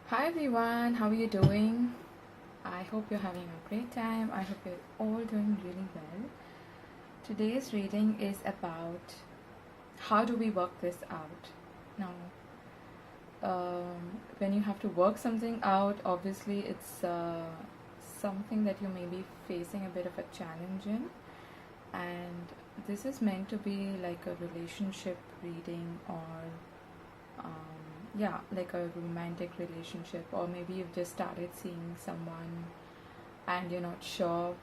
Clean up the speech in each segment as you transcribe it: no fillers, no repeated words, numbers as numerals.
Hi everyone, how are you doing? I hope you're having a great time. I hope you're all doing really well. Today's reading is about how do we work this out. Now, when you have to work something out, obviously it's something that you may be facing a bit of a challenge in, and this is meant to be like a relationship reading or like a romantic relationship, or maybe you've just started seeing someone and you're not sure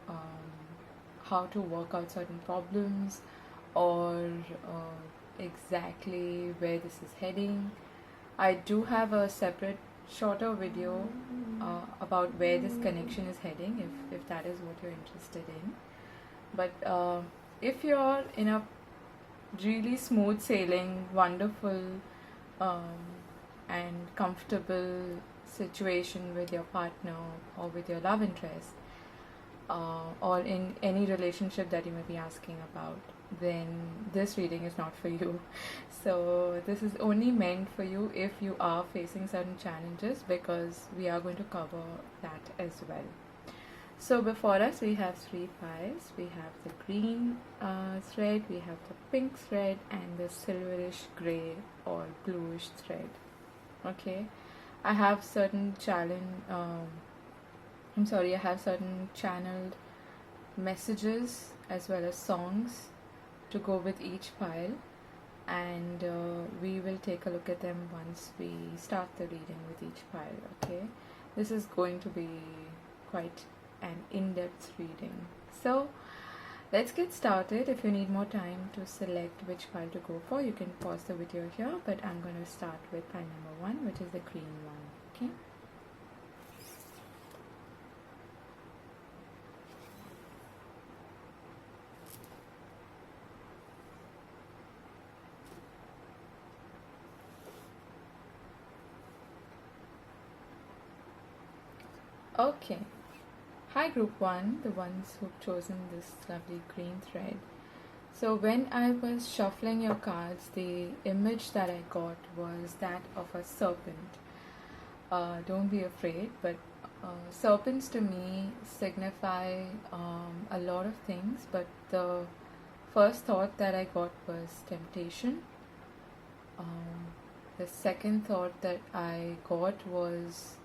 um, how to work out certain problems or exactly where this is heading. I do have a separate shorter video about where this connection is heading if that is what you're interested in. But if you're in a really smooth sailing, wonderful um, and comfortable situation with your partner or with your love interest, or in any relationship that you may be asking about, then this reading is not for you. So, this is only meant for you if you are facing certain challenges, because we are going to cover that as well. So, before us, we have three piles. We have the green thread, we have the pink thread, and the silverish gray or bluish thread. Okay, I have certain I have certain channeled messages as well as songs to go with each pile, and we will take a look at them once we start the reading with each pile. Okay, this is going to be quite an in-depth reading. So let's get started. If you need more time to select which pile to go for, you can pause the video here, but I'm going to start with pile number 1, which is the green one. Okay. Okay. Hi group 1, the ones who've chosen this lovely green thread. So when I was shuffling your cards, the image that I got was that of a serpent. Don't be afraid, but serpents to me signify a lot of things, but the first thought that I got was temptation. The second thought that I got was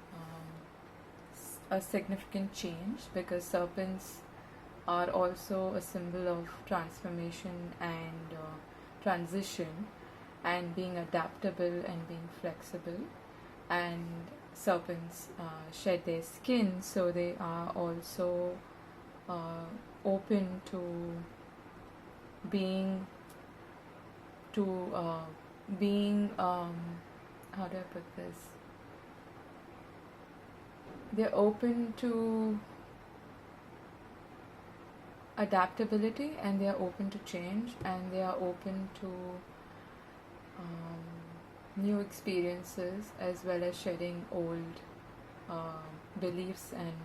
a significant change, because serpents are also a symbol of transformation and transition and being adaptable and being flexible. And serpents shed their skin, so they are also open to being how do I put this? They're open to adaptability, and they are open to change, and they are open to new experiences, as well as shedding old beliefs and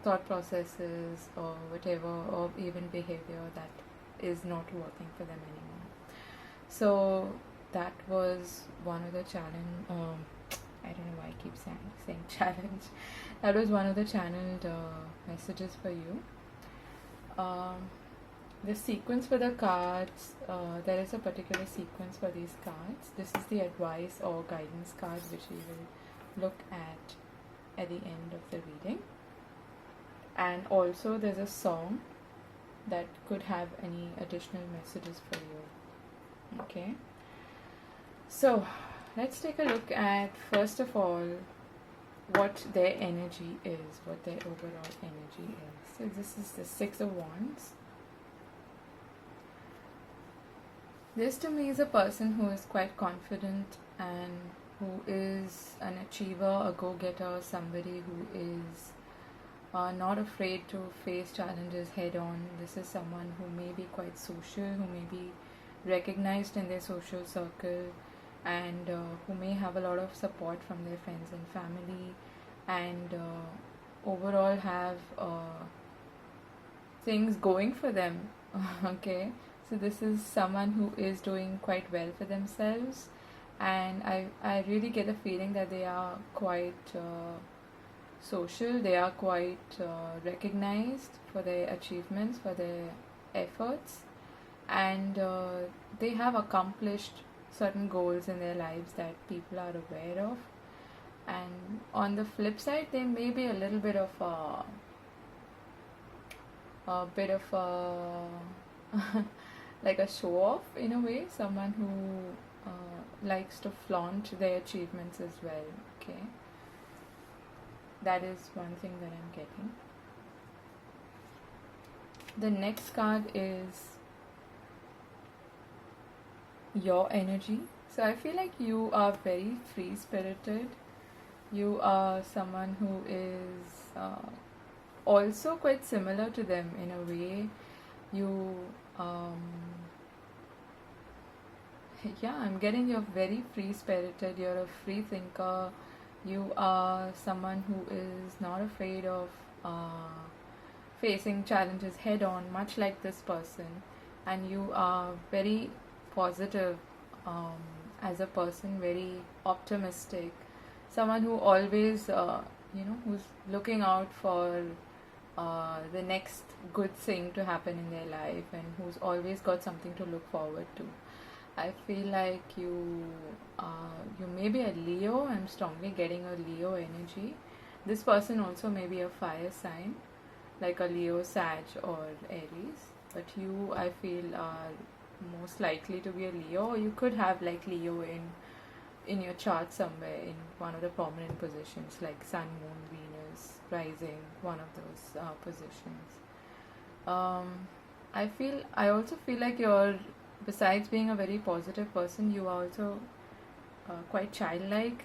thought processes or whatever, or even behavior that is not working for them anymore. So that was one of the challenge. I don't know why I keep saying challenge. That was one of the channeled messages for you. The sequence for the cards, there is a particular sequence for these cards. This is the advice or guidance card, which we will look at the end of the reading. And also there's a song that could have any additional messages for you. Okay, so let's take a look at, first of all, what their energy is, what their overall energy is. So this is the Six of Wands. This to me is a person who is quite confident and who is an achiever, a go-getter, somebody who is not afraid to face challenges head on. This is someone who may be quite social, who may be recognized in their social circle, and who may have a lot of support from their friends and family, and overall have things going for them. Okay, so this is someone who is doing quite well for themselves, and I really get a feeling that they are quite social, they are quite recognized for their achievements, for their efforts, and they have accomplished certain goals in their lives that people are aware of. And on the flip side, there may be a little bit of a bit of like a show off in a way, someone who likes to flaunt their achievements as well. Okay, that is one thing that I'm getting. The next card is your energy. So I feel like you are very free spirited. You are someone who is also quite similar to them in a way. You yeah, I'm getting you're very free spirited, you're a free thinker, you are someone who is not afraid of facing challenges head on, much like this person, and you are very positive as a person, very optimistic, someone who always who's looking out for the next good thing to happen in their life, and who's always got something to look forward to. I feel like you may be a Leo. I'm strongly getting a Leo energy. This person also may be a fire sign, like a Leo, Sag, or Aries. But you, I feel, are most likely to be a Leo. Or you could have like Leo in your chart somewhere in one of the prominent positions, like Sun, Moon, Venus, Rising, one of those positions. I also feel like you're, besides being a very positive person, you are also quite childlike.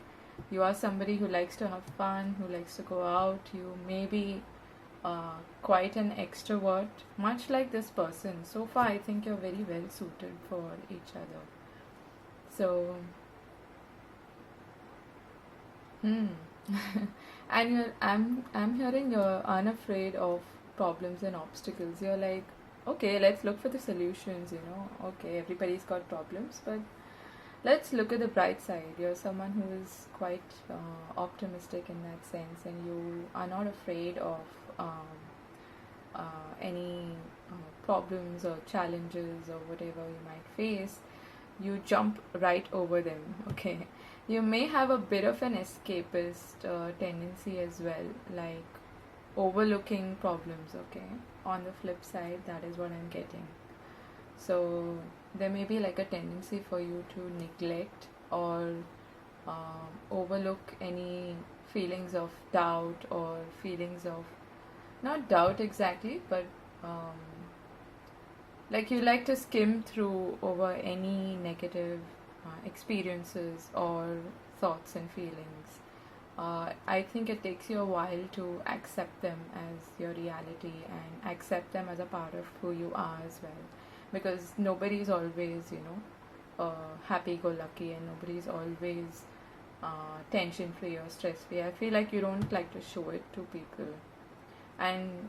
You are somebody who likes to have fun, who likes to go out. You may be quite an extrovert, much like this person. So far, I think you're very well suited for each other. So, and I'm hearing you're unafraid of problems and obstacles. You're like, okay, let's look for the solutions, Okay, everybody's got problems, but let's look at the bright side. You're someone who is quite optimistic in that sense, and you are not afraid of any problems or challenges or whatever you might face. You jump right over them, okay? You may have a bit of an escapist tendency as well, like overlooking problems, okay? On the flip side, that is what I'm getting. So there may be like a tendency for you to neglect or overlook any feelings of doubt, or feelings of, not doubt exactly, but like you like to skim through over any negative experiences or thoughts and feelings. I think it takes you a while to accept them as your reality and accept them as a part of who you are as well, because nobody is always, happy-go-lucky, and nobody is always tension-free or stress-free. I feel like you don't like to show it to people, and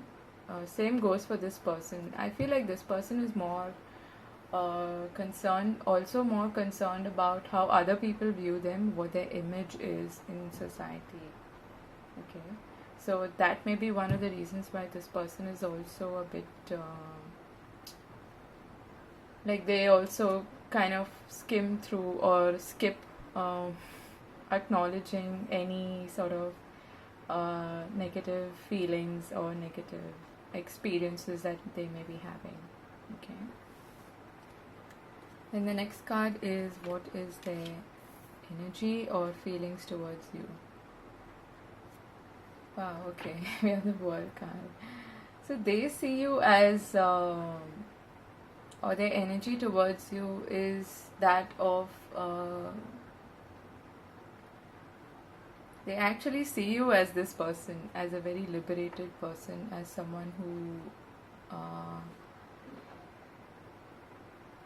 same goes for this person. I feel like this person is more more concerned about how other people view them, what their image is in society. Okay, so that may be one of the reasons why this person is also a bit like they also kind of skim through or skip acknowledging any sort of negative feelings or negative experiences that they may be having. Okay. Then the next card is, what is their energy or feelings towards you? Wow, okay. We have the World card. So they see you as, or their energy towards you is that of, they actually see you as this person, as a very liberated person, as someone who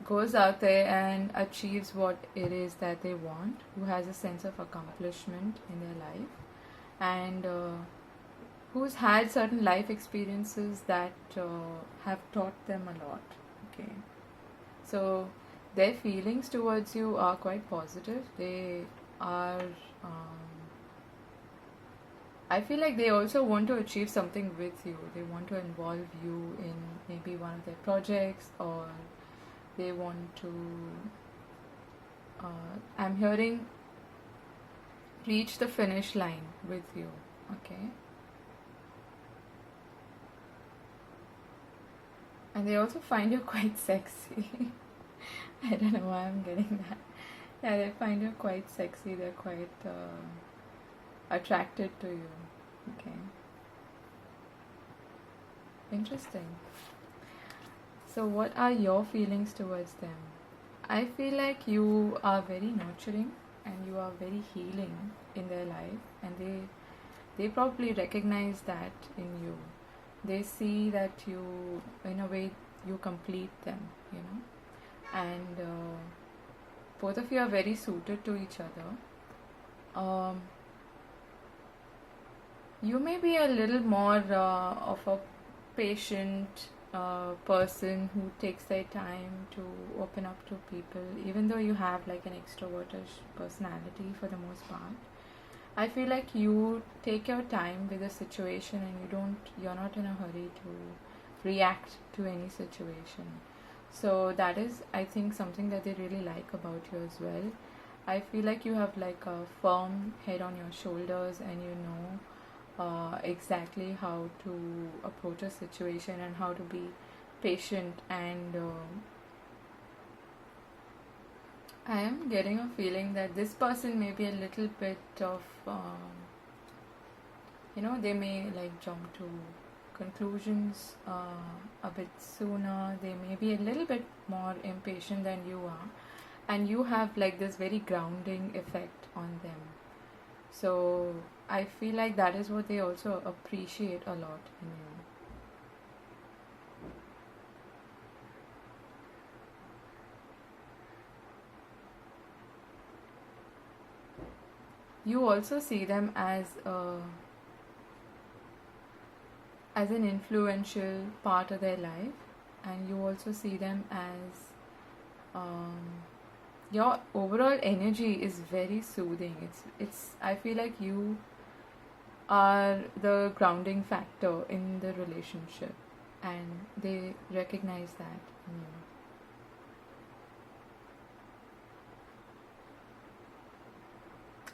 goes out there and achieves what it is that they want, who has a sense of accomplishment in their life, and who's had certain life experiences that have taught them a lot. Okay, so their feelings towards you are quite positive. They are, I feel like they also want to achieve something with you. They want to involve you in maybe one of their projects, or they want to, I'm hearing, reach the finish line with you. Okay. And they also find you quite sexy. I don't know why I'm getting that. Yeah, they find you quite sexy. They're quite attracted to you. Okay. Interesting. So, what are your feelings towards them? I feel like you are very nurturing and you are very healing in their life, and they probably recognize that in you. They see that you, in a way, you complete them, and both of you are very suited to each other. You may be a little more of a patient person who takes their time to open up to people, even though you have like an extrovertish personality for the most part. I feel like you take your time with a situation, and you're not in a hurry to react to any situation. So that is, I think, something that they really like about you as well. I feel like you have like a firm head on your shoulders, and you know exactly how to approach a situation and how to be patient. And I am getting a feeling that this person may be a little bit of, they may like jump to conclusions a bit sooner. They may be a little bit more impatient than you are, and you have like this very grounding effect on them. So I feel like that is what they also appreciate a lot in you. You also see them as an influential part of their life, and you also see them as your overall energy is very soothing. It's I feel like you are the grounding factor in the relationship, and they recognize that in you.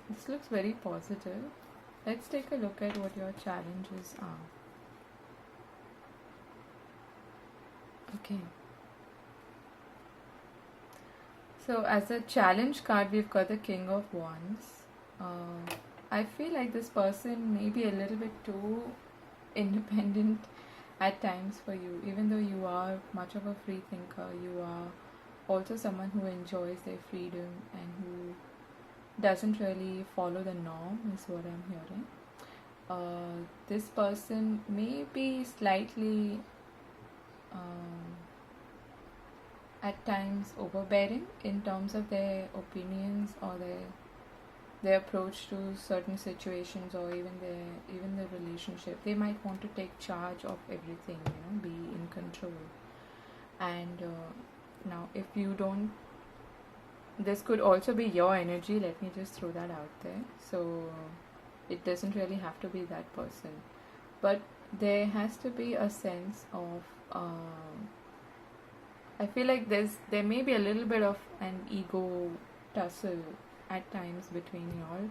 This looks very positive. Let's take a look at what your challenges are. Okay. So as a challenge card, we've got the King of Wands. I feel like this person may be a little bit too independent at times for you. Even though you are much of a free thinker, you are also someone who enjoys their freedom and who doesn't really follow the norm, is what I'm hearing. This person may be slightly at times overbearing in terms of their opinions or their approach to certain situations, or even the relationship. They might want to take charge of everything, be in control. And now if you don't, this could also be your energy, let me just throw that out there. So it doesn't really have to be that person, but there has to be a sense of I feel like there may be a little bit of an ego tussle at times between y'all,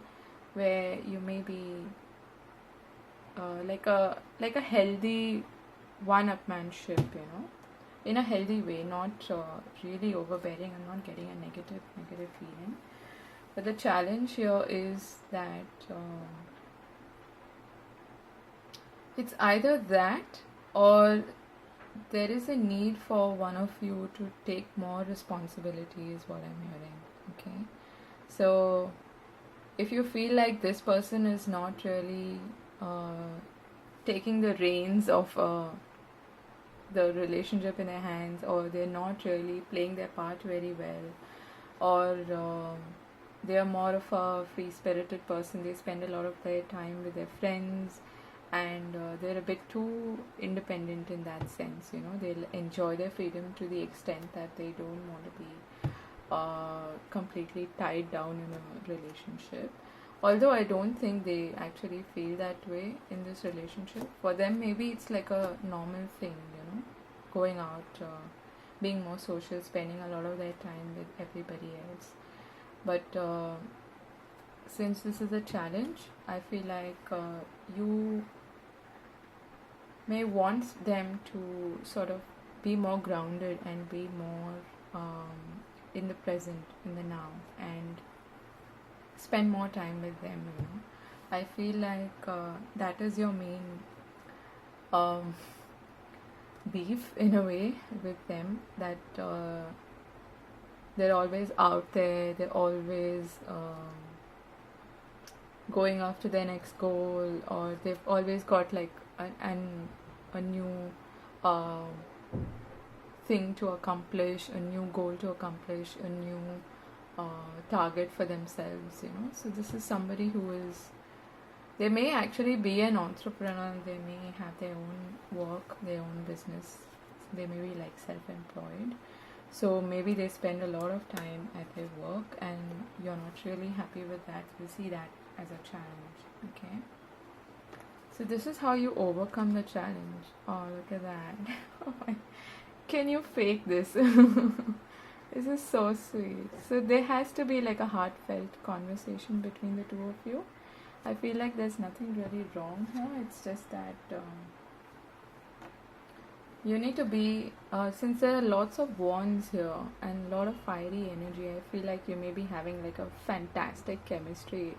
where you may be like a healthy one-upmanship, in a healthy way, not really overbearing. I'm not getting a negative feeling. But the challenge here is that it's either that, or there is a need for one of you to take more responsibility, is what I'm hearing. Okay. So if you feel like this person is not really taking the reins of the relationship in their hands, or they're not really playing their part very well, or they are more of a free-spirited person, they spend a lot of their time with their friends, and they're a bit too independent in that sense. They'll enjoy their freedom to the extent that they don't want to be completely tied down in a relationship. Although I don't think they actually feel that way in this relationship. For them, maybe it's like a normal thing, going out, being more social, spending a lot of their time with everybody else. But since this is a challenge, I feel like you may want them to sort of be more grounded and be more in the present, in the now, and spend more time with them. I feel like that is your main um, beef in a way with them, that they're always out there, they're always going after their next goal, or they've always got like a new uh, thing to accomplish, a new goal to accomplish, a new target for themselves. So this is somebody who is, they may actually be an entrepreneur, they may have their own work, their own business, they may be like self-employed. So maybe they spend a lot of time at their work and you're not really happy with that. You see that as a challenge, okay? So this is how you overcome the challenge. Oh, look at that. Can you fake this? This is so sweet. So there has to be like a heartfelt conversation between the two of you. I feel like there's nothing really wrong here. It's just that you need to be, since there are lots of wands here and a lot of fiery energy, I feel like you may be having like a fantastic chemistry,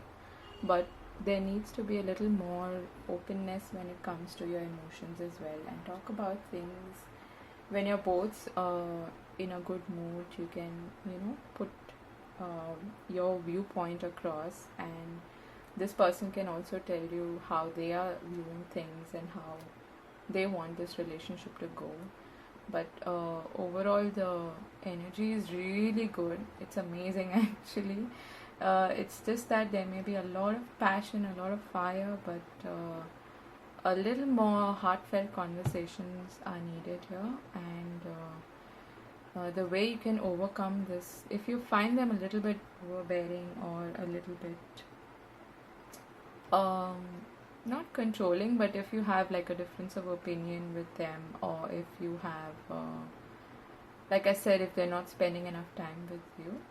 but there needs to be a little more openness when it comes to your emotions as well, and talk about things. When you're both in a good mood, you can, put your viewpoint across, and this person can also tell you how they are viewing things and how they want this relationship to go. But overall the energy is really good. It's amazing actually. It's just that there may be a lot of passion, a lot of fire, but a little more heartfelt conversations are needed here. And the way you can overcome this, if you find them a little bit overbearing or a little bit not controlling, but if you have like a difference of opinion with them, or if you have like I said, if they're not spending enough time with you,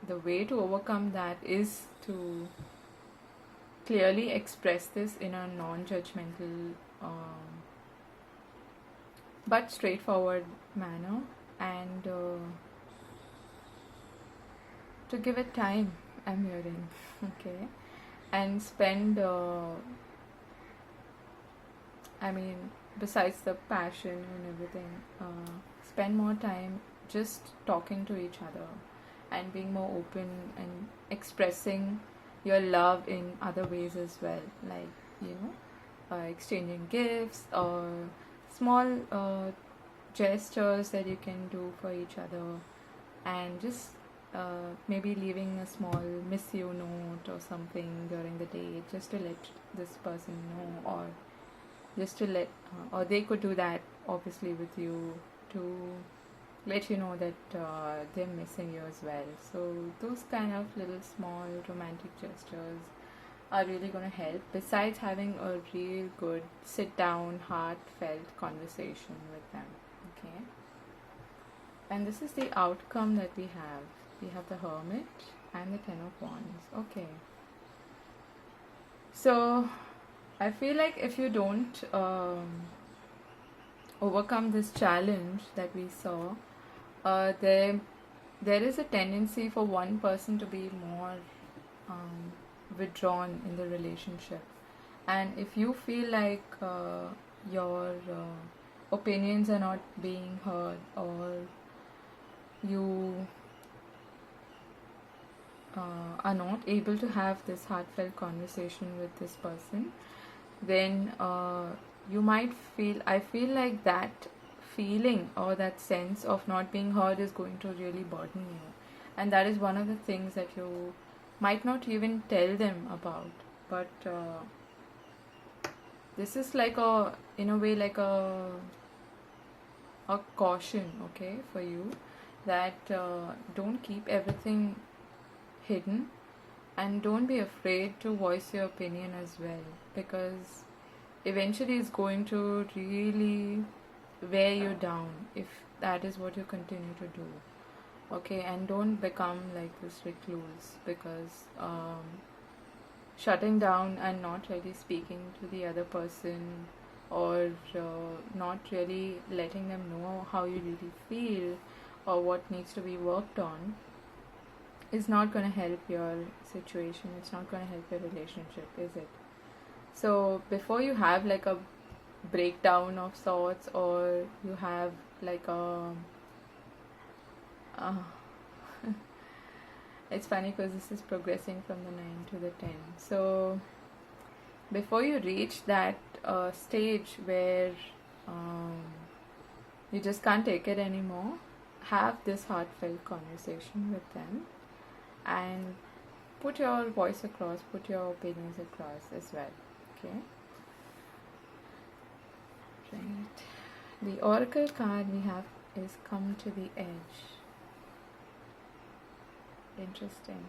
the way to overcome that is to clearly express this in a non-judgmental but straightforward manner, and to give it time, I'm hearing. Okay, and spend besides the passion and everything, spend more time just talking to each other and being more open and expressing your love in other ways as well, like exchanging gifts or small gestures that you can do for each other, and just maybe leaving a small miss you note or something during the day, just to let this person know, or just to let or they could do that obviously with you, to let you know that they're missing you as well. So those kind of little small romantic gestures are really going to help, besides having a real good sit down heartfelt conversation with them. Okay, and this is the outcome that we have. We have the Hermit and the Ten of Wands. Okay, so I feel like if you don't overcome this challenge that we saw, there is a tendency for one person to be more withdrawn in the relationship, and if you feel like your opinions are not being heard, or you are not able to have this heartfelt conversation with this person, then you might I feel like that feeling or that sense of not being heard is going to really burden you, and that is one of the things that you might not even tell them about. But this is like in a way like a caution, okay, for you, that don't keep everything hidden, and don't be afraid to voice your opinion as well, because eventually it's going to really wear you down if that is what you continue to do. Okay, and don't become like this recluse, because shutting down and not really speaking to the other person, or not really letting them know how you really feel or what needs to be worked on, is not going to help your situation. It's not going to help your relationship, is it? So before you have like a breakdown of sorts, or you have like a uh, it's funny because this is progressing from the 9 to the 10. So before you reach that stage where you just can't take it anymore, have this heartfelt conversation with them and put your voice across, put your opinions across as well. Okay, right. The oracle card we have is Come to the Edge. Interesting.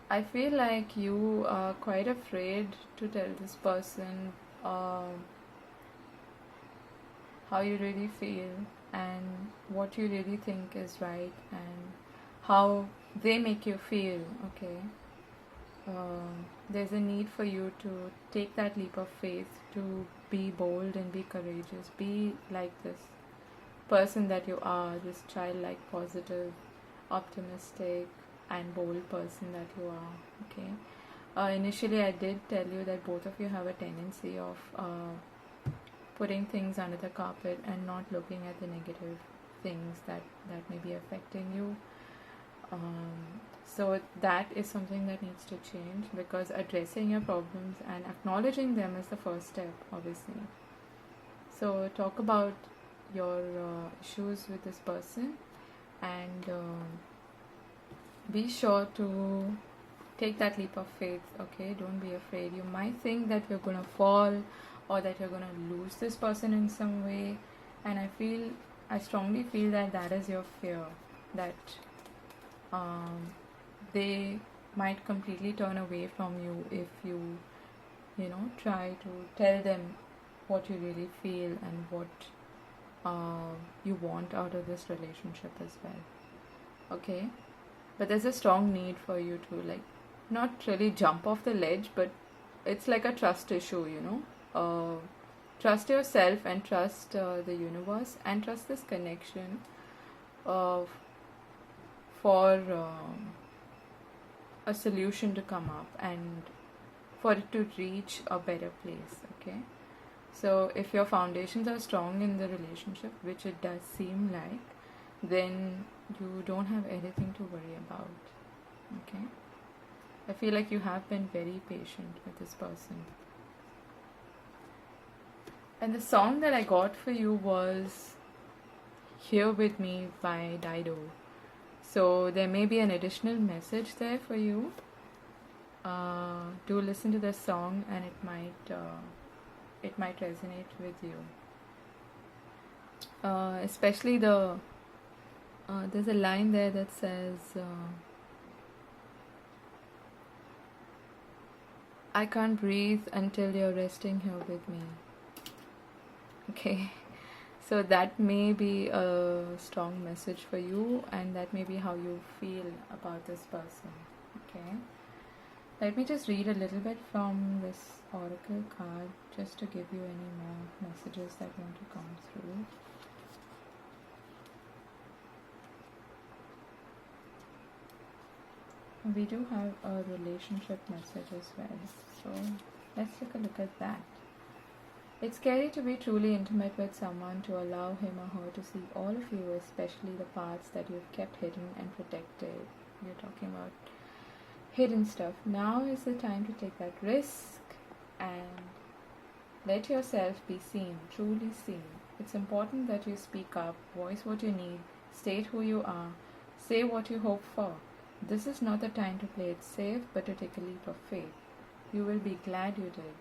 I feel like you are quite afraid to tell this person how you really feel and what you really think is right and how they make you feel. Okay, there's a need for you to take that leap of faith, to be bold and be courageous, be like this person that you are, this childlike, positive, optimistic and bold person that you are. Okay, initially I did tell you that both of you have a tendency of putting things under the carpet and not looking at the negative things that may be affecting you. So that is something that needs to change, because addressing your problems and acknowledging them is the first step, obviously. So talk about your issues with this person, and be sure to take that leap of faith. Okay, don't be afraid. You might think that you're gonna fall or that you're gonna lose this person in some way, and I strongly feel that is your fear, that they might completely turn away from you if you try to tell them what you really feel and what you want out of this relationship as well. Okay, but there's a strong need for you to, like, not really jump off the ledge, but it's like a trust issue, trust yourself and trust the universe and trust this connection for a solution to come up and for it to reach a better place. Okay, so if your foundations are strong in the relationship, which it does seem like, then you don't have anything to worry about. Okay, I feel like you have been very patient with this person. And the song that I got for you was Here With Me by Dido. So there may be an additional message there for you. Do listen to the song, and it might resonate with you. Especially there's a line there that says, I can't breathe until you're resting here with me. Okay, so that may be a strong message for you, and that may be how you feel about this person. Okay, let me just read a little bit from this oracle card just to give you any more messages that want to come through. We do have a relationship message as well, so let's take a look at that. It's scary to be truly intimate with someone, to allow him or her to see all of you, especially the parts that you've kept hidden and protected. You're talking about hidden stuff. Now is the time to take that risk and let yourself be seen, truly seen. It's important that you speak up, voice what you need, state who you are, say what you hope for. This is not the time to play it safe, but to take a leap of faith. You will be glad you did.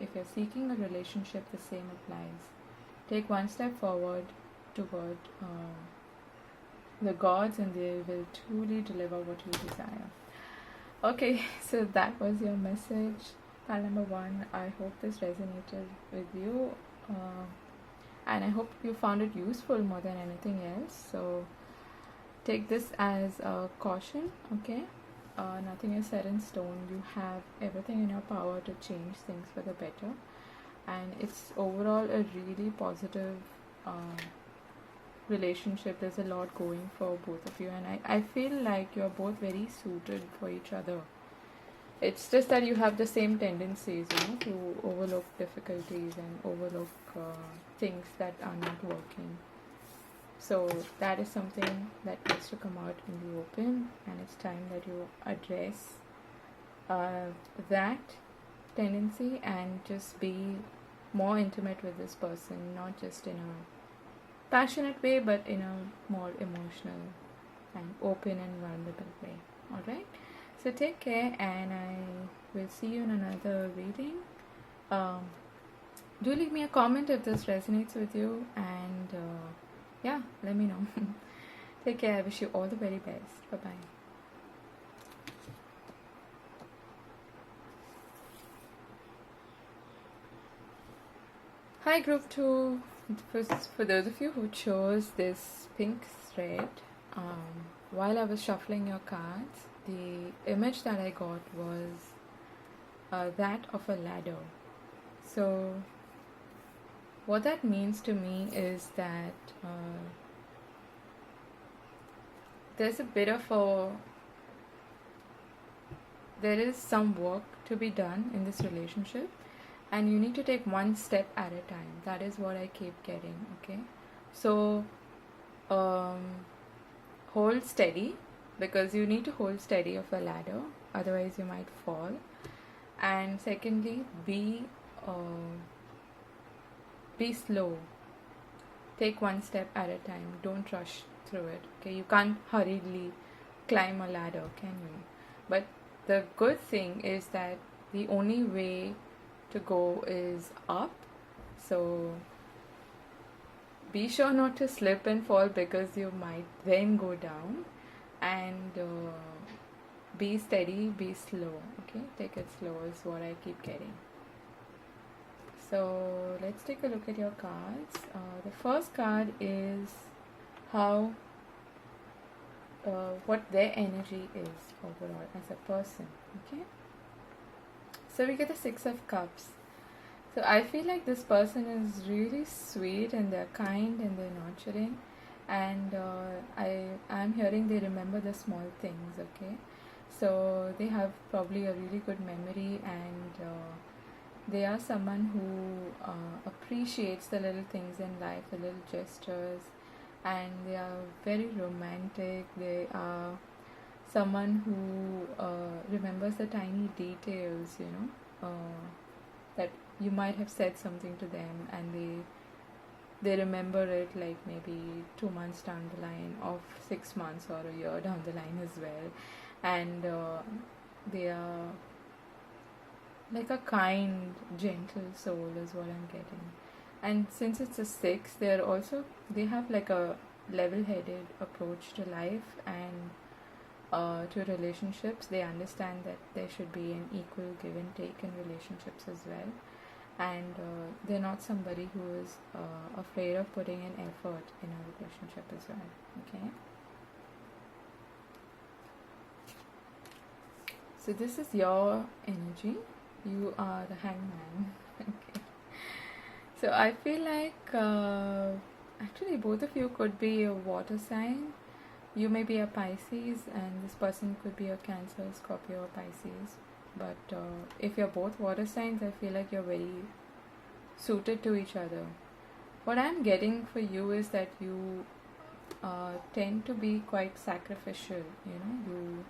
If you're seeking a relationship, the same applies. take one step forward toward the gods, and they will truly deliver what you desire. Okay, so that was your message, pal number 1. I hope this resonated with you, and I hope you found it useful more than anything else. So take this as a caution, okay? Nothing is set in stone. You have everything in your power to change things for the better, and it's overall a really positive relationship. There's a lot going for both of you, and I feel like you're both very suited for each other. It's just that you have the same tendencies, to overlook difficulties and overlook things that are not working. So that is something that needs to come out in the open, and it's time that you address that tendency and just be more intimate with this person, not just in a passionate way, but in a more emotional and open and vulnerable way. Alright? So take care, and I will see you in another reading. Do leave me a comment if this resonates with you, and yeah, let me know. Take care. I wish you all the very best. Bye-bye. Hi group 2. For those of you who chose this pink thread, while I was shuffling your cards, the image that I got was that of a ladder. So what that means to me is that there is some work to be done in this relationship, and you need to take one step at a time. That is what I keep getting, okay? So hold steady, because you need to hold steady of a ladder, otherwise you might fall. And secondly, be slow. Take one step at a time. Don't rush through it, okay? You can't hurriedly climb a ladder, can you? But the good thing is that the only way to go is up. So be sure not to slip and fall, because you might then go down. And be steady, be slow, okay? Take it slow is what I keep getting. So let's take a look at your cards. The first card is what their energy is overall as a person, okay? So we get the 6 of Cups. So I feel like this person is really sweet, and they're kind, and they're nurturing, and I'm hearing they remember the small things, okay? So they have probably a really good memory, and they are someone who appreciates the little things in life, the little gestures, and they are very romantic. They are someone who remembers the tiny details, that you might have said something to them, and they remember it like maybe 2 months down the line, or 6 months or a year down the line as well. And they are like a kind, gentle soul is what I'm getting. And since it's a 6, they have like a level-headed approach to life and to relationships. They understand that there should be an equal give and take in relationships as well. And they're not somebody who is afraid of putting in effort in a relationship as well, okay? So this is your energy. You are the Hangman. Okay. So I feel like actually both of you could be a water sign. You may be a Pisces, and this person could be a Cancer, Scorpio, or Pisces. But if you're both water signs, I feel like you're very suited to each other. What I'm getting for you is that you tend to be quite sacrificial. You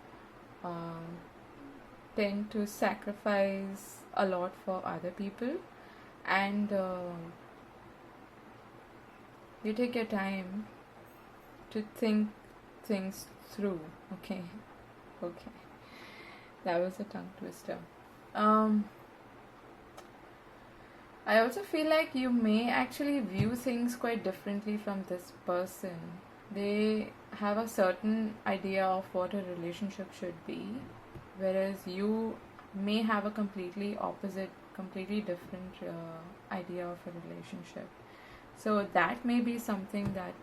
tend to sacrifice a lot for other people, and you take your time to think things through. Okay. That was a tongue twister. I also feel like you may actually view things quite differently from this person. They have a certain idea of what a relationship should be, whereas you may have a completely opposite, completely different idea of a relationship. So that may be something that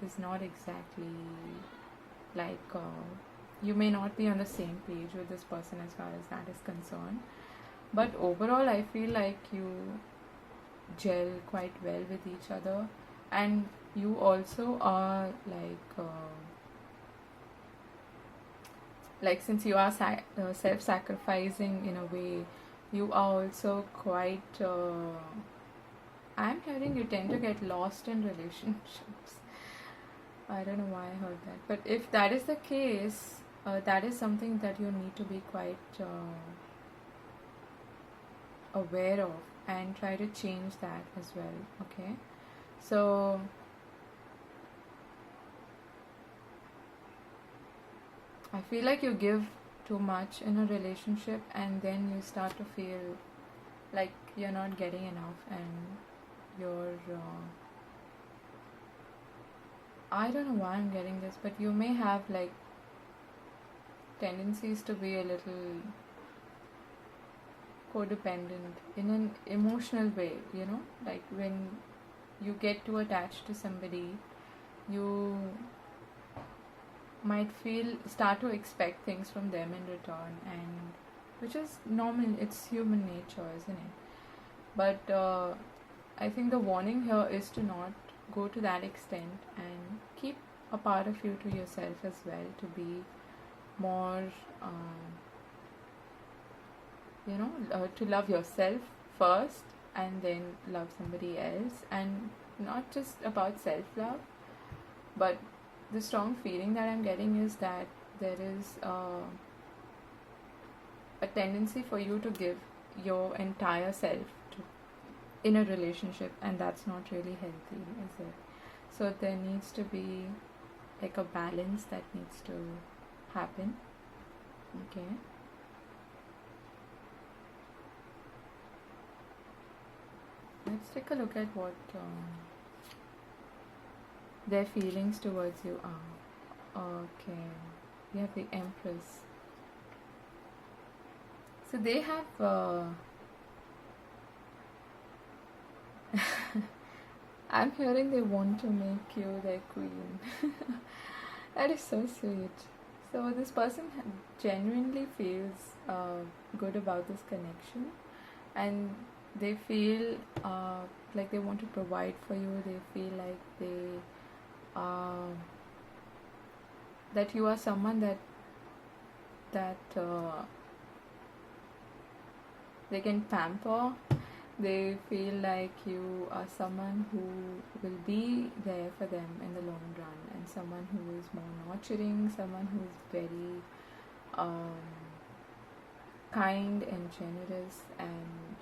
is not exactly like you may not be on the same page with this person as far as that is concerned. But overall, I feel like you gel quite well with each other, and you also are like since you are self-sacrificing in a way, you are also quite I'm hearing you tend to get lost in relationships. I don't know why I heard that, but if that is the case, that is something that you need to be quite aware of and try to change that as well. Okay, so I feel like you give too much in a relationship and then you start to feel like you're not getting enough, and you're I don't know why I'm getting this, but you may have like tendencies to be a little codependent in an emotional way, like when you get too attached to somebody, you might start to expect things from them in return, and which is normal, it's human nature, isn't it? But I think the warning here is to not go to that extent and keep a part of you to yourself as well, to be more to love yourself first and then love somebody else, and not just about self-love, but the strong feeling that I'm getting is that there is a tendency for you to give your entire self to, in a relationship, and that's not really healthy, is it? So there needs to be like a balance that needs to happen. Okay. Let's take a look at what their feelings towards you are. Okay. We have the Empress. So they have I'm hearing they want to make you their queen. That is so sweet. So this person genuinely feels good about this connection, and they feel like they want to provide for you. They feel like that you are someone that they can pamper. They feel like you are someone who will be there for them in the long run, and someone who is more nurturing, someone who is very kind and generous and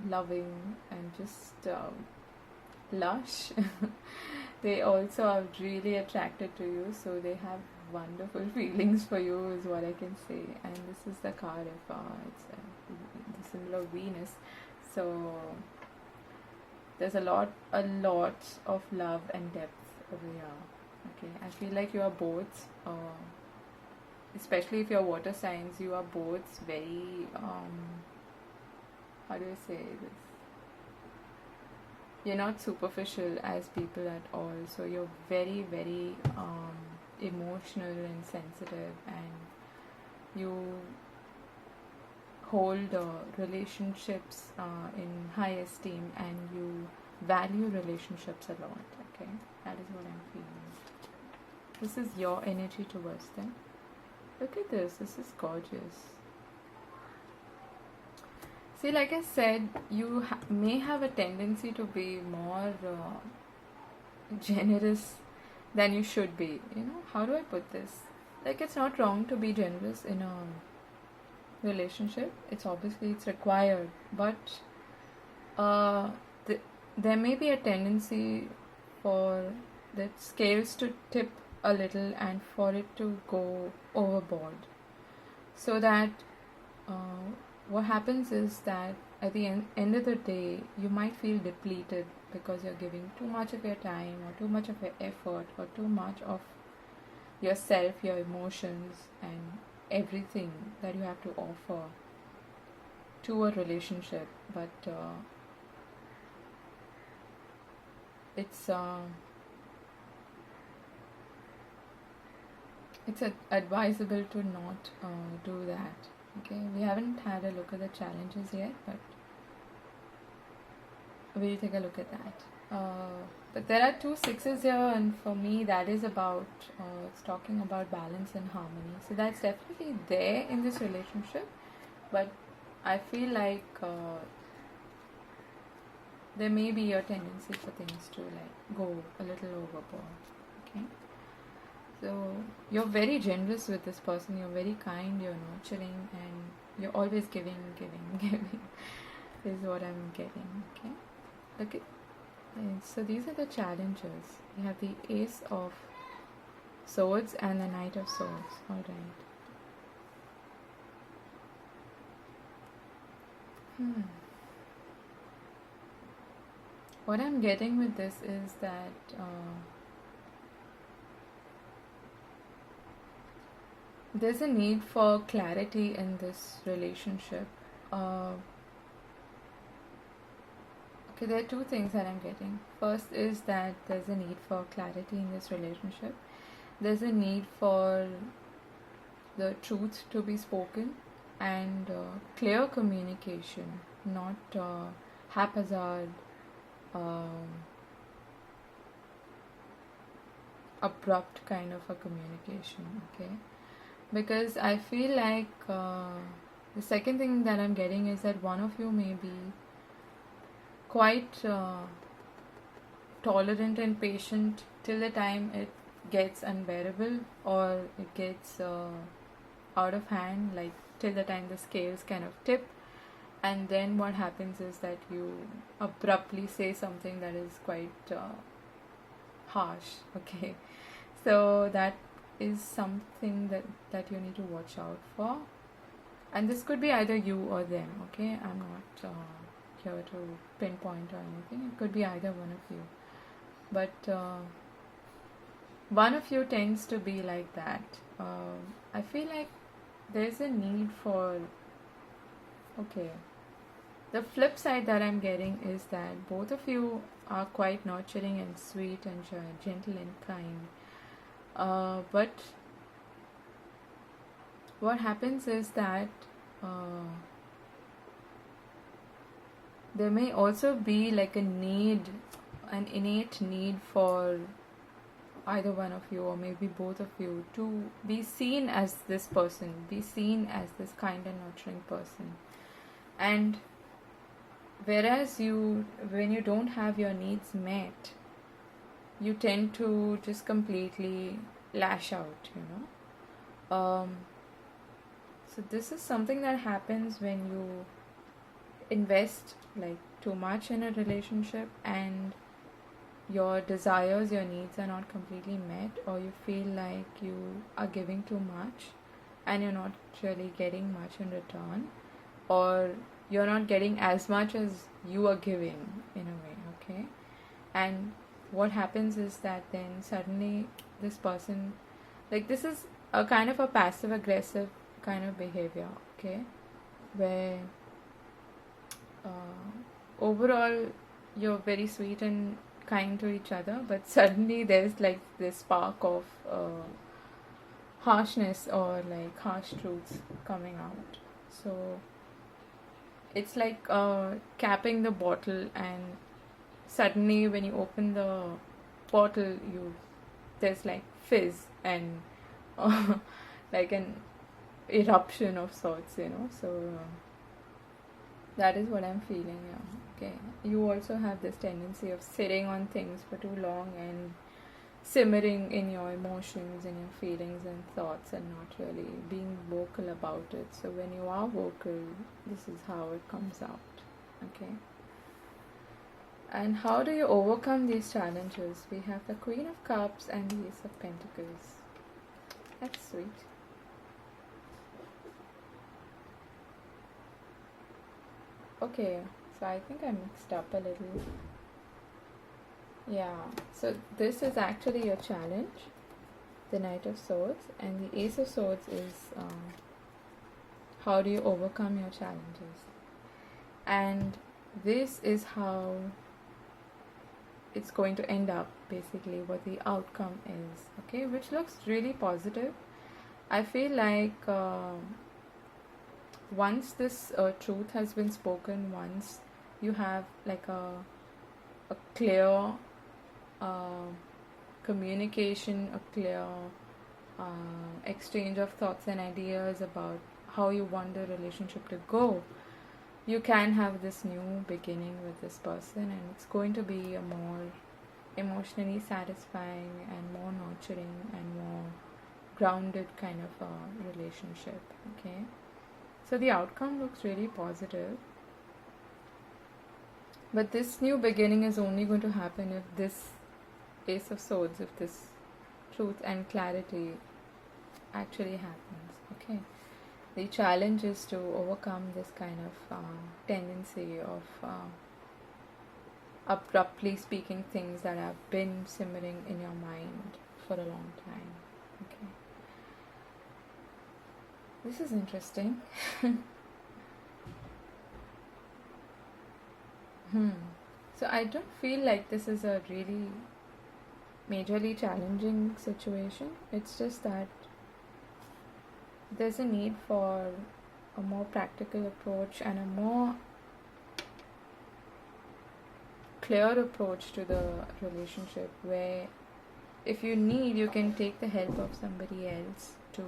loving and just lush. They also are really attracted to you, so they have wonderful feelings for you is what I can say. And this is the card of it's the symbol of Venus. So there's a lot of love and depth over here. Okay, I feel like you are both especially if you're water signs, you are both very how do I say this, you're not superficial as people at all, so you're very very emotional and sensitive, and you hold relationships in high esteem, and you value relationships a lot. Okay, that is what I'm feeling. This is your energy towards them. Look at this is gorgeous. See, like I said, you may have a tendency to be more generous than you should be. How do I put this? Like, it's not wrong to be generous in a relationship. It's required, but there may be a tendency for the scales to tip a little and for it to go overboard, so that what happens is that at the end of the day, you might feel depleted because you're giving too much of your time or too much of your effort or too much of yourself, your emotions, and everything that you have to offer to a relationship. But it's advisable to not do that. Okay, we haven't had a look at the challenges yet, but we'll take a look at that. But there are two sixes here, and for me, that is about it's talking about balance and harmony. So that's definitely there in this relationship, but I feel like there may be a tendency for things to like go a little overboard. Okay. So you're very generous with this person, you're very kind, you're nurturing, and you're always giving, giving, is what I'm getting. Okay. Okay. And so these are the challenges. We have the Ace of Swords and the Knight of Swords. Alright. What I'm getting with this is that there's a need for clarity in this relationship. Okay, there are two things that I'm getting. First is that there's a need for clarity in this relationship. There's a need for the truth to be spoken and clear communication, not haphazard, abrupt kind of a communication. Okay, because I feel like the second thing that I'm getting is that one of you may be quite tolerant and patient till the time it gets unbearable or it gets out of hand, like till the time the scales kind of tip, and then what happens is that you abruptly say something that is quite harsh. Okay, so that is something that you need to watch out for, and this could be either you or them. Okay, I'm not here to pinpoint or anything. It could be either one of you, but one of you tends to be like that. I feel like there's a need for, okay, the flip side that I'm getting is that both of you are quite nurturing and sweet and gentle and kind, but what happens is that there may also be like a need, an innate need for either one of you or maybe both of you to be seen as this person, be seen as this kind and nurturing person. And whereas when you don't have your needs met, you tend to just completely lash out, so this is something that happens when you invest like too much in a relationship and your desires, your needs are not completely met, or you feel like you are giving too much and you're not really getting much in return, or you're not getting as much as you are giving in a way. Okay, and what happens is that then suddenly this person, like, this is a kind of a passive aggressive kind of behavior. Okay, where overall you're very sweet and kind to each other, but suddenly there's like this spark of harshness or like harsh truths coming out. So it's like capping the bottle, and suddenly when you open the bottle, there's like fizz and like an eruption of sorts, so that is what I'm feeling. Okay, you also have this tendency of sitting on things for too long and simmering in your emotions and your feelings and thoughts and not really being vocal about it. So when you are vocal, this is how it comes out. Okay, and how do you overcome these challenges? We have the Queen of Cups and the Ace of Pentacles. That's sweet. Okay, so I think I mixed up a little. Yeah, so this is actually your challenge, the Knight of Swords, and the Ace of Swords is how do you overcome your challenges. And this is how it's going to end up, basically, what the outcome is, okay, which looks really positive. I feel like once this truth has been spoken, once you have like a clear communication, a clear exchange of thoughts and ideas about how you want the relationship to go, you can have this new beginning with this person, and it's going to be a more emotionally satisfying and more nurturing and more grounded kind of a relationship. Okay, so the outcome looks really positive, but this new beginning is only going to happen if this Ace of Swords, if this truth and clarity actually happens. Okay, the challenge is to overcome this kind of tendency of abruptly speaking things that have been simmering in your mind for a long time. Okay, this is interesting. So I don't feel like this is a really majorly challenging situation. It's just that there's a need for a more practical approach and a more clear approach to the relationship, where if you need, you can take the help of somebody else to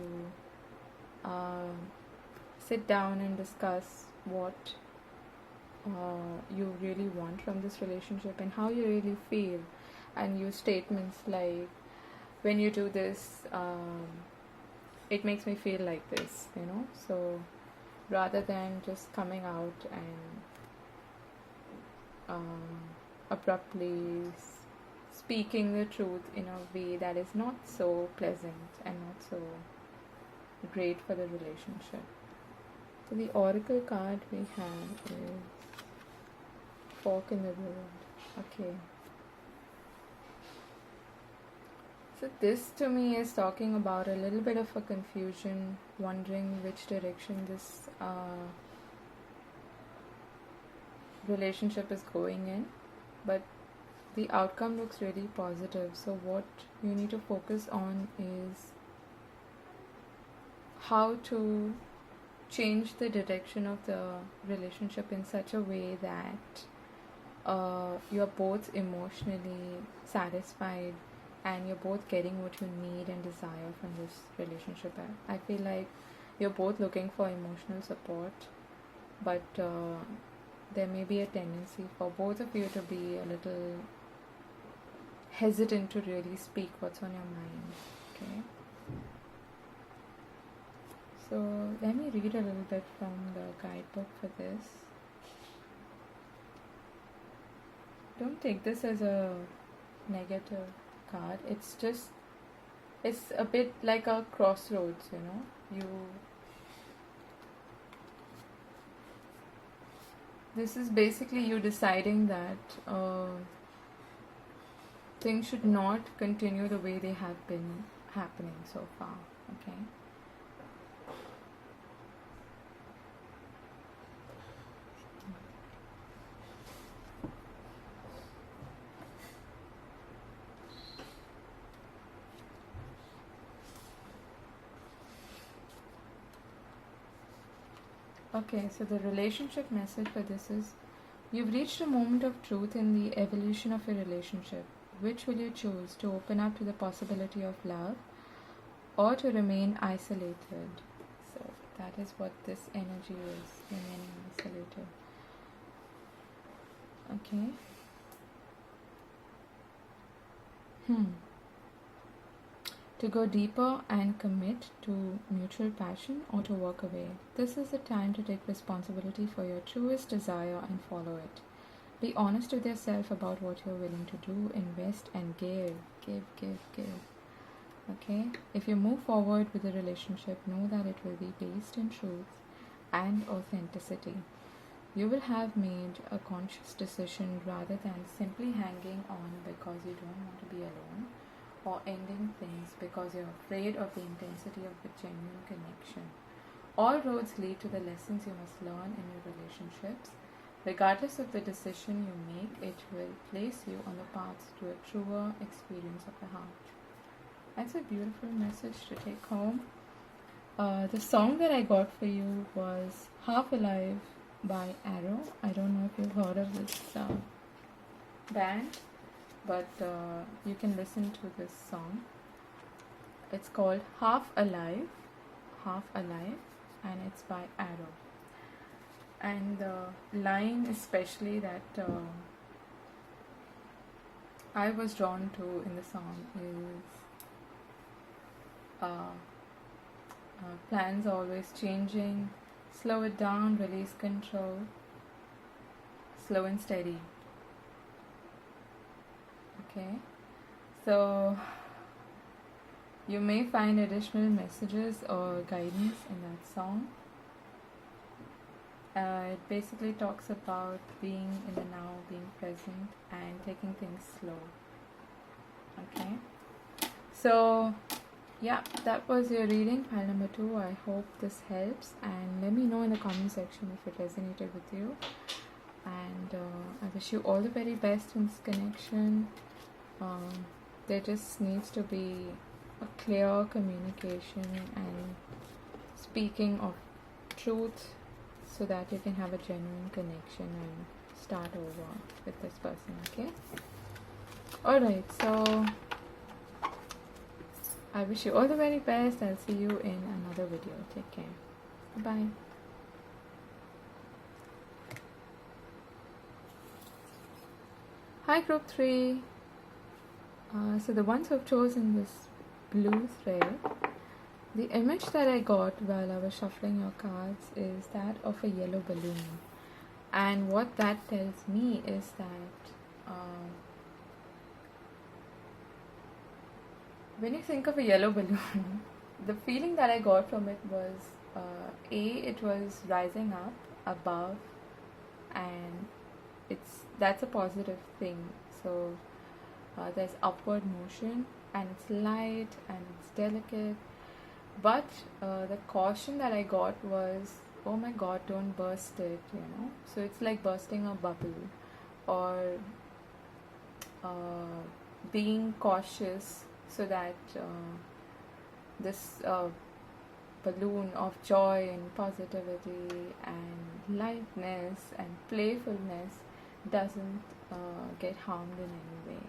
sit down and discuss what you really want from this relationship and how you really feel, and use statements like, when you do this, it makes me feel like this, so rather than just coming out and abruptly speaking the truth in a way that is not so pleasant and not so great for the relationship. So the oracle card we have is Fork in the Road. Okay. So this to me is talking about a little bit of a confusion, wondering which direction this relationship is going in, but the outcome looks really positive. So what you need to focus on is how to change the direction of the relationship in such a way that you're both emotionally satisfied and you're both getting what you need and desire from this relationship. I feel like you're both looking for emotional support, but there may be a tendency for both of you to be a little hesitant to really speak what's on your mind. Okay, so let me read a little bit from the guidebook for this. Don't take this as a negative card. It's a bit like a crossroads, this is basically you deciding that things should not continue the way they have been happening so far. Okay, Okay, so the relationship message for this is, you've reached a moment of truth in the evolution of your relationship. Which will you choose, to open up to the possibility of love or to remain isolated? So that is what this energy is, remaining isolated. Okay. To go deeper and commit to mutual passion, or to walk away. This is the time to take responsibility for your truest desire and follow it. Be honest with yourself about what you're willing to do, invest and give. Okay? If you move forward with a relationship, know that it will be based in truth and authenticity. You will have made a conscious decision rather than simply hanging on because you don't want to be alone, or ending things because you're afraid of the intensity of a genuine connection. All roads lead to the lessons you must learn in your relationships. Regardless of the decision you make, it will place you on the path to a truer experience of the heart. That's a beautiful message to take home. The song that I got for you was Half Alive by Arrow. I don't know if you've heard of this band, but you can listen to this song. It's called Half Alive, and it's by Arrow. And the line especially that I was drawn to in the song is plans are always changing, slow it down, release control, slow and steady. Okay, so you may find additional messages or guidance in that song. It basically talks about being in the now, being present, and taking things slow. Okay, so yeah, that was your reading, pile number 2. I hope this helps, and let me know in the comment section if it resonated with you. And I wish you all the very best in this connection. There just needs to be a clear communication and speaking of truth so that you can have a genuine connection and start over with this person. Okay, alright, so I wish you all the very best. I'll see you in another video. Take care. Bye. Hi group 3. So the ones who have chosen this blue thread, the image that I got while I was shuffling your cards is that of a yellow balloon. And what that tells me is that when you think of a yellow balloon, the feeling that I got from it was it was rising up above, and that's a positive thing. So there's upward motion, and it's light and it's delicate, but the caution that I got was, oh my god, don't burst it, so it's like bursting a bubble, or being cautious so that this balloon of joy and positivity and lightness and playfulness doesn't get harmed in any way.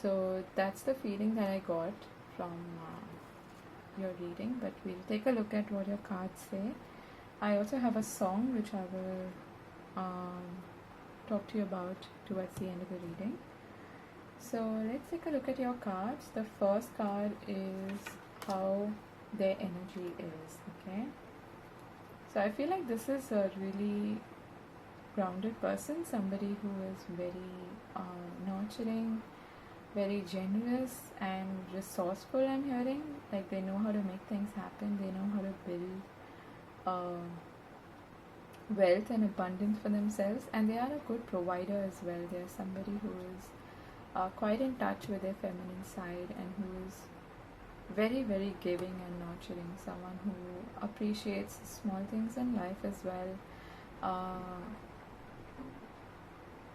So that's the feeling that I got from your reading, but we'll take a look at what your cards say. I also have a song which I will talk to you about towards the end of the reading. So let's take a look at your cards. The first card is how their energy is. Okay, so I feel like this is a really grounded person, somebody who is very nurturing, very generous and resourceful. I'm hearing like they know how to make things happen, they know how to build wealth and abundance for themselves, and they are a good provider as well. They are somebody who is quite in touch with their feminine side and who is very, very giving and nurturing, someone who appreciates small things in life as well.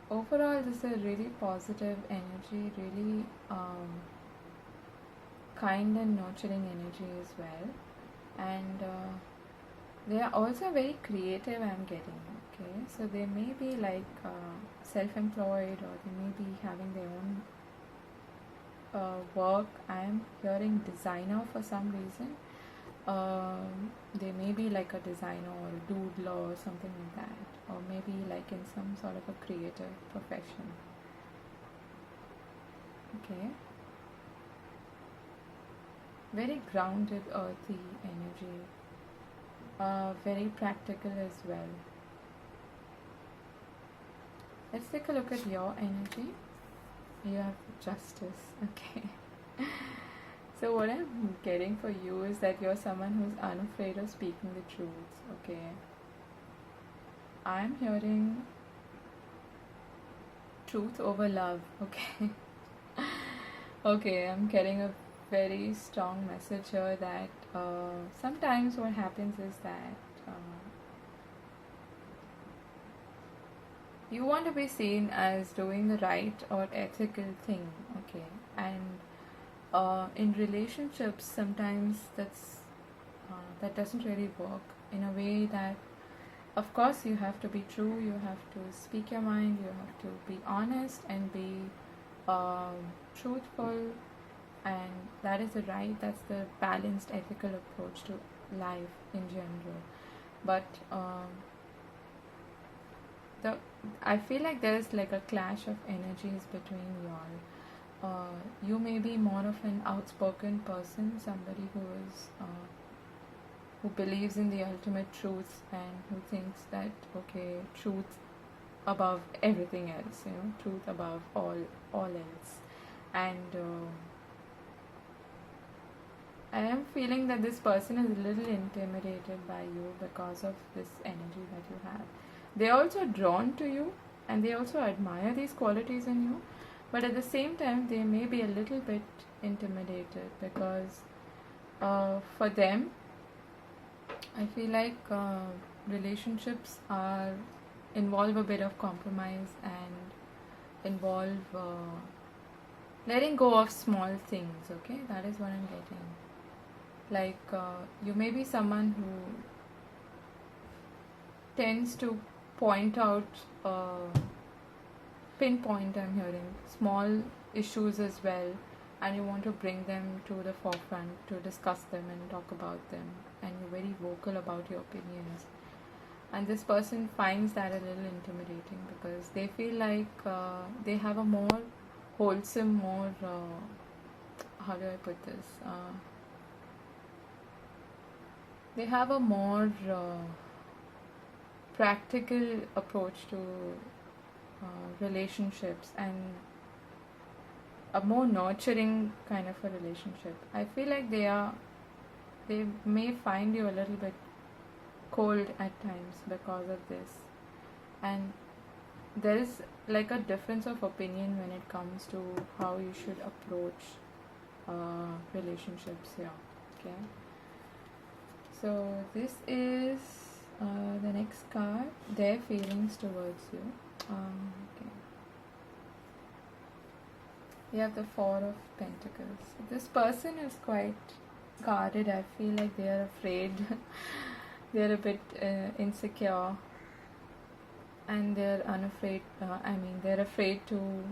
Overall, this is a really positive energy, really kind and nurturing energy as well, and they are also very creative, I'm getting. Okay, so they may be like self-employed, or they may be having their own work. I'm hearing designer for some reason. They may be like a designer or a doodler or something like that, or maybe like in some sort of a creative profession. Okay, very grounded, earthy energy, very practical as well. Let's take a look at your energy. You have justice. Okay. So what I'm getting for you is that you're someone who's unafraid of speaking the truth. Okay. I'm hearing truth over love. Okay. Okay, I'm getting a very strong message here that sometimes what happens is that you want to be seen as doing the right or ethical thing, okay? And in relationships, sometimes that doesn't really work in a way that, of course, you have to be true, you have to speak your mind, you have to be honest and be truthful, and that is the right, that's the balanced ethical approach to life in general. But the I feel like there's like a clash of energies between y'all. You may be more of an outspoken person, somebody who believes in the ultimate truth and who thinks that, okay, truth above everything else, truth above all else. And I am feeling that this person is a little intimidated by you because of this energy that you have. They're also drawn to you and they also admire these qualities in you, but at the same time they may be a little bit intimidated because for them, I feel like relationships involve a bit of compromise and involve letting go of small things, okay? That is what I'm getting. Like you may be someone who tends to point out, pinpoint, I'm hearing, small issues as well, and you want to bring them to the forefront to discuss them and talk about them, and you're very vocal about your opinions. And this person finds that a little intimidating because they feel like they have a more wholesome, more, how do I put this? They have a more practical approach to relationships and a more nurturing kind of a relationship. I feel like they may find you a little bit cold at times because of this, and there is like a difference of opinion when it comes to how you should approach relationships here, okay? So this is the next card, their feelings towards you. Okay. You have the Four of Pentacles. This person is quite guarded. I feel like they are afraid. They're a bit insecure, and they're unafraid. They're afraid to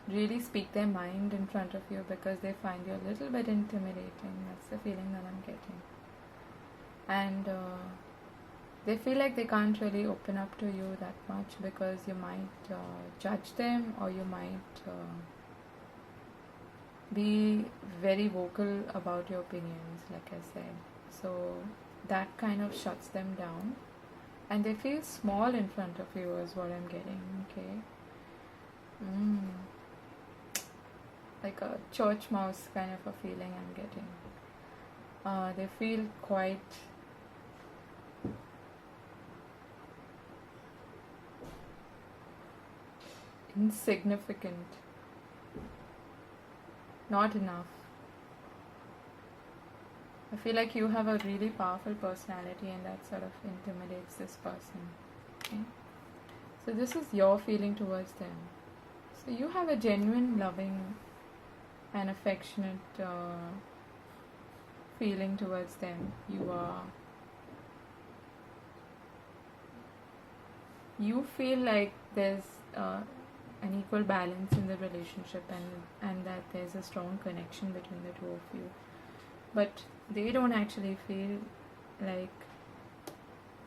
really speak their mind in front of you because they find you a little bit intimidating. That's the feeling that I'm getting. And they feel like they can't really open up to you that much because you might judge them, or you might be very vocal about your opinions, like I said. So that kind of shuts them down, and they feel small in front of you is what I'm getting, okay? Like a church mouse kind of a feeling I'm getting. They feel quite insignificant, not enough. I feel like you have a really powerful personality, and that sort of intimidates this person, okay? So this is your feeling towards them. So you have a genuine, loving and affectionate feeling towards them. You feel like there's an equal balance in the relationship, and that there's a strong connection between the two of you. But they don't actually feel like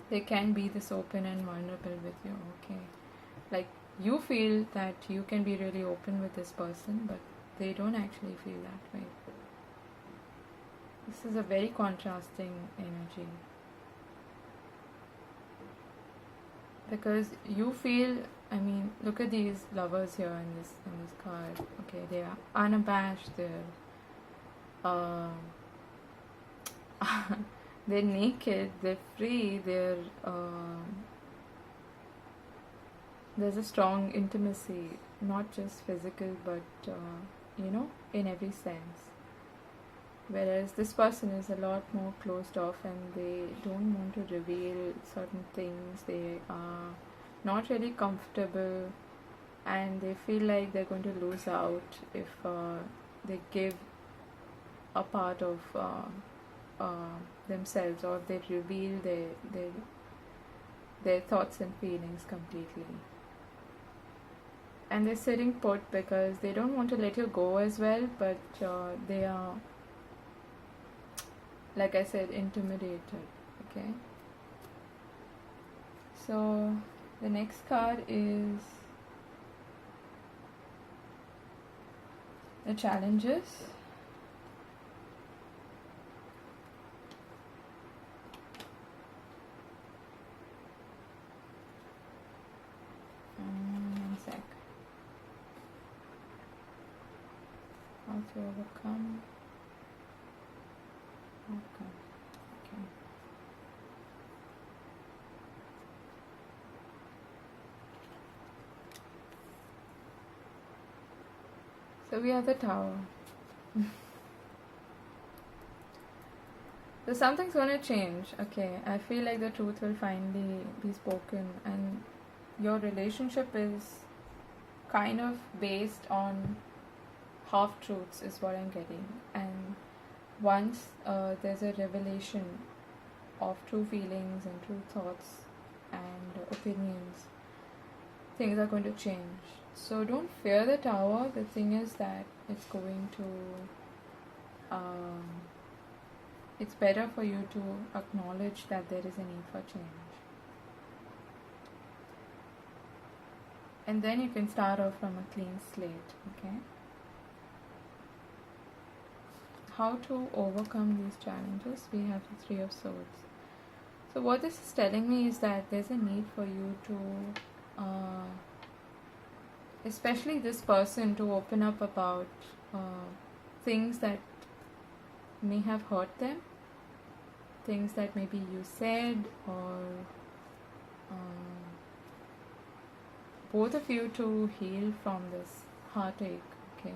they can be this open and vulnerable with you, okay? Like, you feel that you can be really open with this person, but they don't actually feel that way. This is a very contrasting energy. Because you feel, look at these lovers here in this card. Okay, they are unabashed, they're naked, they're free, they're there's a strong intimacy, not just physical, but in every sense. Whereas this person is a lot more closed off and they don't want to reveal certain things. They are not really comfortable and they feel like they're going to lose out if they give a part of themselves, or if they reveal their thoughts and feelings completely. And they're sitting put because they don't want to let you go as well, but they are, like I said, intimidated. Okay, so the next card is the challenges. One sec. How to overcome. Okay. So we have the Tower. So something's going to change. Okay, I feel like the truth will finally be spoken, and your relationship is kind of based on half truths, is what I'm getting. And once there's a revelation of true feelings and true thoughts and opinions, things are going to change. So don't fear the Tower. The thing is that it's going to it's better for you to acknowledge that there is a need for change, and then you can start off from a clean slate. Okay, how to overcome these challenges? We have the Three of Swords. So what this is telling me is that there's a need for you to especially this person, to open up about things that may have hurt them, things that maybe you said, or both of you to heal from this heartache. Okay,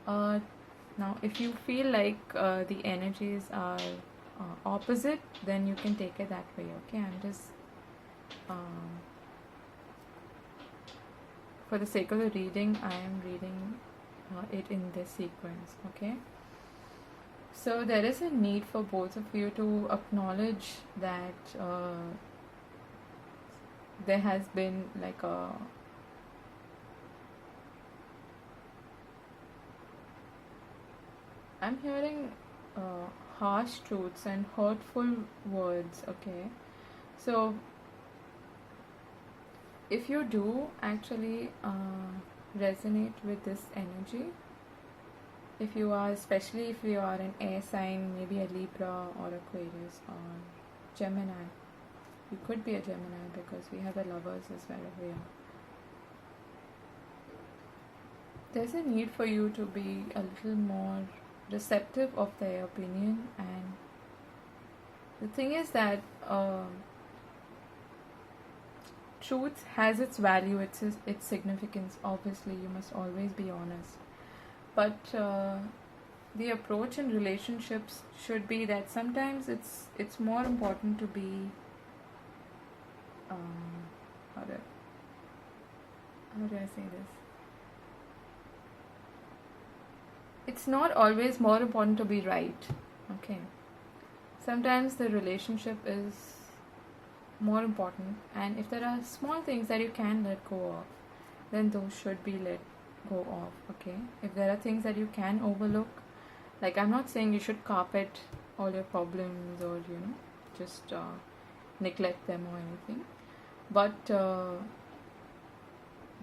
now if you feel like the energies are opposite, then you can take it that way. Okay, I'm just for the sake of the reading, I am reading it in this sequence. Okay, so there is a need for both of you to acknowledge that there has been like a I'm hearing harsh truths and hurtful words. Okay, so if you do actually resonate with this energy, if you are, especially if you are an air sign, maybe a Libra or Aquarius or Gemini, you could be a Gemini because we have the Lovers as well over here. There's a need for you to be a little more receptive of their opinion, and the thing is that truth has its value, its significance. Obviously, you must always be honest, but the approach in relationships should be that sometimes it's more important to be how do I say this? It's not always more important to be right. Okay, sometimes the relationship is more important, and if there are small things that you can let go of, then those should be let go of. Okay, if there are things that you can overlook, like I'm not saying you should carpet all your problems or just neglect them or anything, but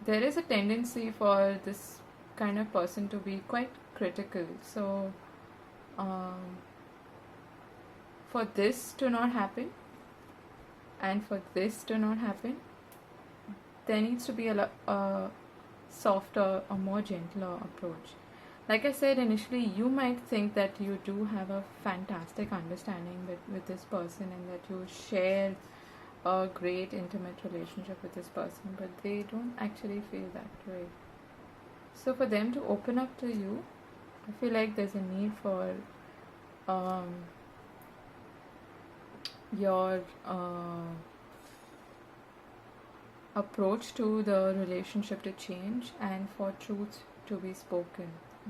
there is a tendency for this kind of person to be quite critical. So for this to not happen, and for this to not happen, there needs to be a softer, a more gentler approach. Like I said initially, you might think that you do have a fantastic understanding with this person, and that you share a great intimate relationship with this person, but they don't actually feel that way. So for them to open up to you, I feel like there's a need for um, your approach to the relationship to change and for truth to be spoken,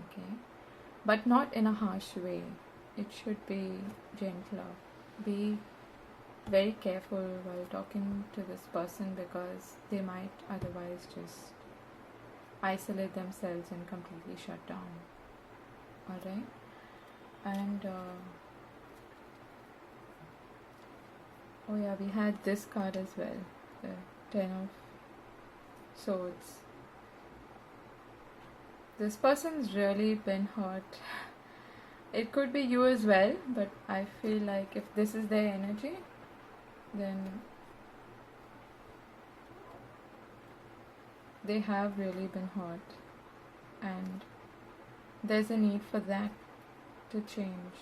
okay? But not in a harsh way. It should be gentler. Be very careful while talking to this person because they might otherwise just isolate themselves and completely shut down. Alright? And oh yeah, we had this card as well, the 10 of Swords. This person's really been hurt. It could be you as well, but I feel like if this is their energy, then they have really been hurt, and there's a need for that to change.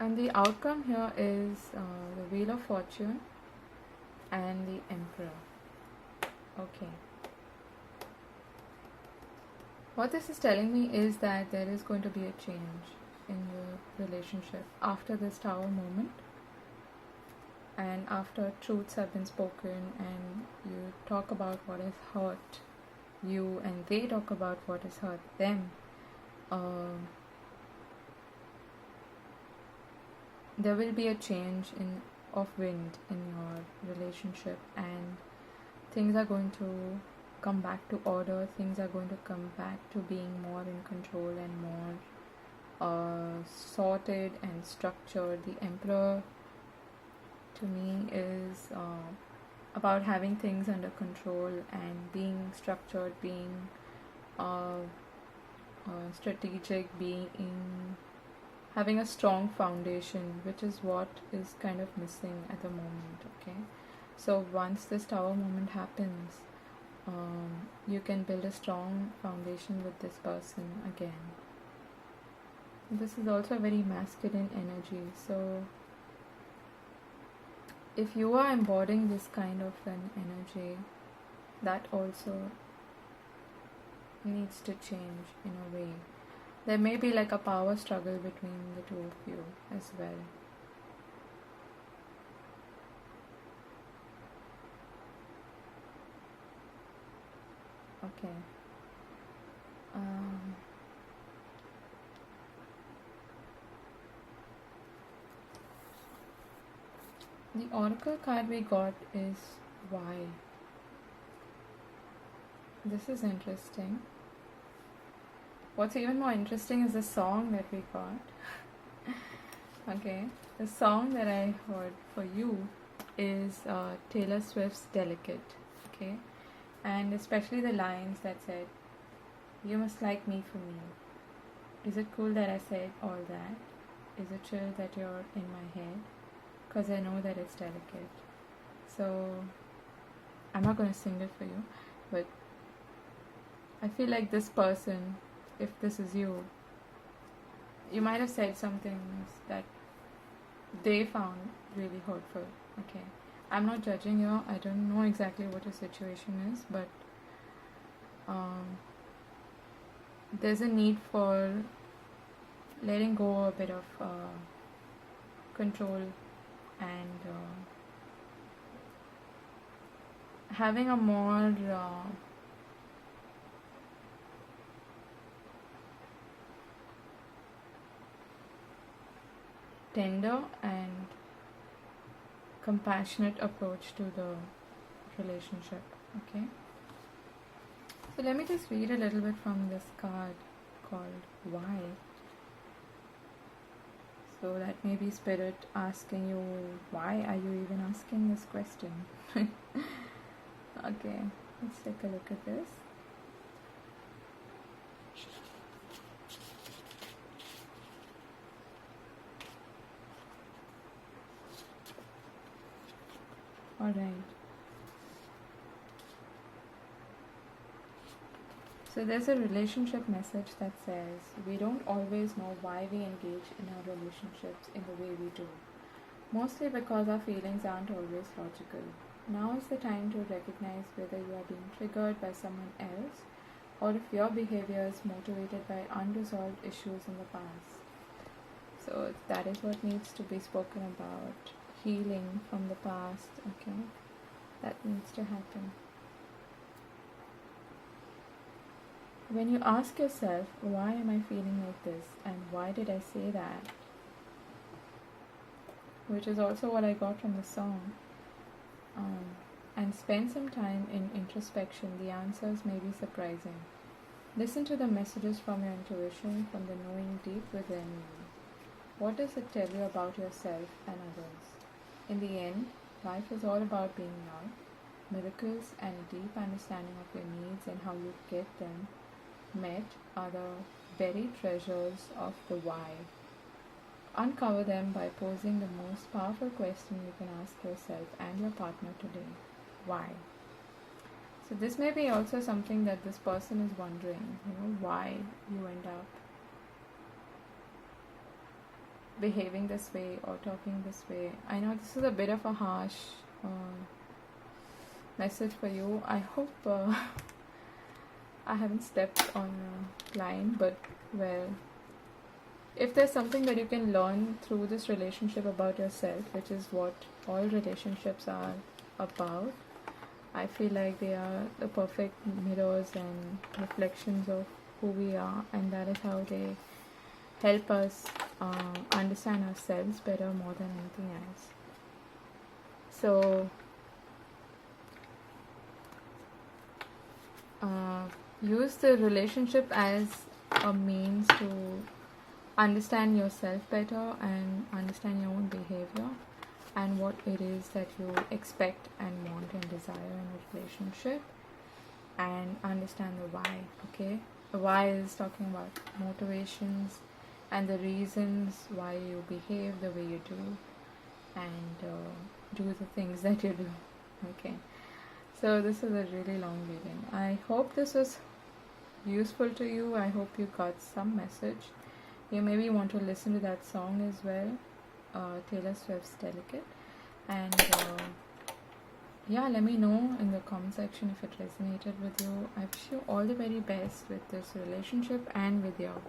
And the outcome here is the Wheel of Fortune and the Emperor. Okay. What this is telling me is that there is going to be a change in your relationship after this Tower moment, and after truths have been spoken and you talk about what has hurt you and they talk about what has hurt them. There will be a change of wind in your relationship, and things are going to come back to order. Things are going to come back to being more in control and more sorted and structured. The Emperor to me is about having things under control and being structured, being strategic, having a strong foundation, which is what is kind of missing at the moment. Okay, so once this Tower moment happens, you can build a strong foundation with this person again. This is also a very masculine energy, so if you are embodying this kind of an energy, that also needs to change in a way. There may be like a power struggle between the two of you as well. Okay. The Oracle card we got is Why. This is interesting. What's even more interesting is the song that we got. Okay, the song that I heard for you is Taylor Swift's Delicate. Okay, and especially the lines that said, "You must like me for me. Is it cool that I said all that? Is it chill that you're in my head? 'Cause I know that it's delicate." So I'm not going to sing it for you, but I feel like this person, if this is you, you might have said some things that they found really hurtful. Okay, I'm not judging you. I don't know exactly what your situation is, but there's a need for letting go a bit of control and having a more tender and compassionate approach to the relationship. Okay, so let me just read a little bit from this card called Why. So that may be Spirit asking you, why are you even asking this question? Okay, let's take a look at this. Alright. So there's a relationship message that says we don't always know why we engage in our relationships in the way we do, mostly because our feelings aren't always logical. Now is the time to recognize whether you are being triggered by someone else or if your behavior is motivated by unresolved issues in the past. So that is what needs to be spoken about. Healing from the past, okay? That needs to happen. When you ask yourself, why am I feeling like this and why did I say that? Which is also what I got from the song. And spend some time in introspection, the answers may be surprising. Listen to the messages from your intuition, from the knowing deep within you. What does it tell you about yourself and others? In the end, life is all about being loved. Miracles and a deep understanding of your needs and how you get them met are the very treasures of the why. Uncover them by posing the most powerful question you can ask yourself and your partner today. Why? So this may be also something that this person is wondering, why you end up behaving this way or talking this way. I know this is a bit of a harsh message for you. I hope I haven't stepped on a line, but well, if there's something that you can learn through this relationship about yourself, which is what all relationships are about, I feel like they are the perfect mirrors and reflections of who we are, and that is how they help us understand ourselves better more than anything else. So use the relationship as a means to understand yourself better and understand your own behavior and what it is that you expect and want and desire in a relationship, and understand the why. Okay, the why is talking about motivations and the reasons why you behave the way you do and do the things that you do. Okay, so this is a really long reading. I hope this was useful to you. I hope you got some message. You maybe want to listen to that song as well, Taylor Swift's Delicate, and yeah, let me know in the comment section if it resonated with you. I wish you all the very best with this relationship and with your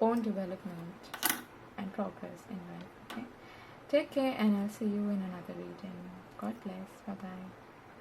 own development and progress in life. Okay, take care, and I'll see you in another reading. God bless. Bye bye.